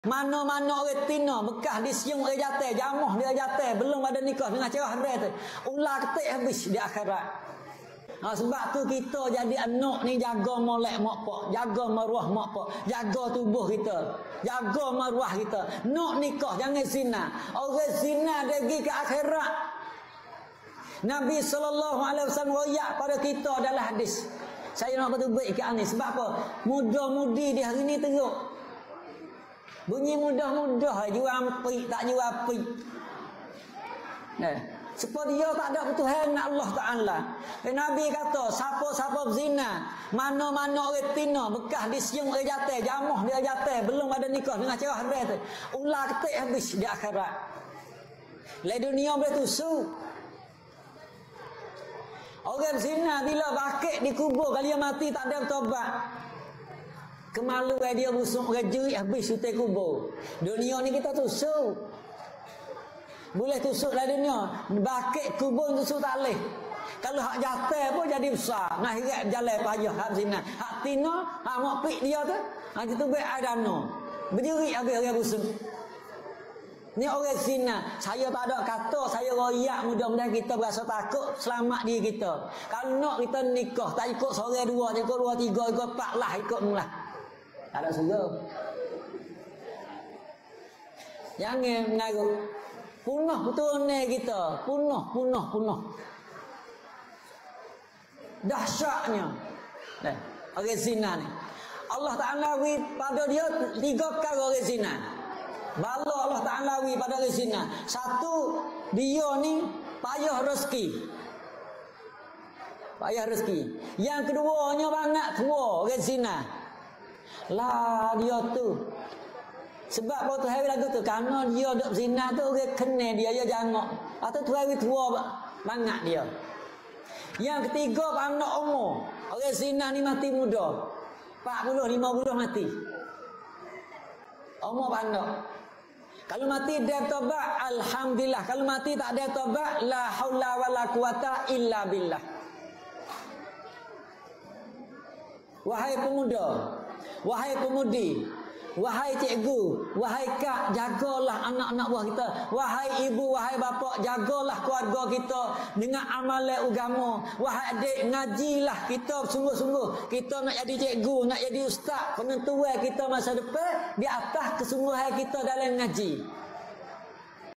Mana-mana orang tina bekas disiung orang jatuh, jamuh dia jatuh, belum ada nikah dengan cerah habis tu. Ular ketik habis di akhirat. Sebab tu kita jadi anak ni jaga molek mak pak, jaga maruah mak pak, jaga tubuh kita, jaga maruah kita. Nak nikah jangan zina. Orang zina dia pergi ke akhirat. Nabi SAW royak pada kita dalam hadis. Saya nak betul ikat ni sebab apa? Muda-mudi di hari ni teruk. Bunyi mudah-mudah jual api, tak jual api. Sebab dia tak ada Tuhan Allah Ta'ala. Nabi kata, siapa-siapa berzina, mana-mana orang tina bekas disiung orang jatuh, jamuh dia jatuh, belum ada nikah dengan cerah habis tu. Ular ketik habis di akhirat. Lai dunia boleh tusuk. Orang zina bila bakit dikubur, kalau dia mati tak ada taubat. Kemaluan dia busuk jerit habis sutai kubur. Dunia ni kita tusuk. Boleh tusuk dalam dunia. Bakit kubur tusuk tak boleh. Kalau hak jatuh pun jadi besar. Nah hirat jalan payah hak zina. Hak tina, hak mokpik dia tu, hak itu baik adana. Berjerit habis orang busuk. Ni orang zina. Saya tak ada kata, saya royak mudah-mudahan kita berasa takut selamat diri kita. Kalau nak kita nikah, tak ikut seorang dua, ikut dua tiga, ikut empat lah, ikut mulah. Tak ada surga. Jangan mengaruh. Punah betul ni kita. Punah. Dahsyatnya. Orang zina ni. Allah Ta'ala beri pada dia 3 perkara orang zina. Bala Allah Ta'ala beri pada orang zina. Satu, dia ni payah rezeki. Yang keduanya banyak tua orang zina. Lah dia tu. Sebab waktu hari lagu tu, kerana dia duk zina tu orang kena dia jangok. Atau tu hari tua banyak dia. Yang ketiga anak umur. Orang zina ni mati muda. 40, 50 mati. Umur pandai. Kalau mati dia tobat, alhamdulillah. Kalau mati tak ada tobat, la haula wala quwata illa billah. Wahai pemuda, wahai pemudi, wahai cikgu, wahai kak, jagalah anak-anak buah kita. Wahai ibu, wahai bapa, jagalah keluarga kita dengan amalan agama. Wahai adik, ngajilah kita sungguh-sungguh. Kita nak jadi cikgu, nak jadi ustaz. Penentuan kita masa depan di atas kesungguhan kita dalam ngaji.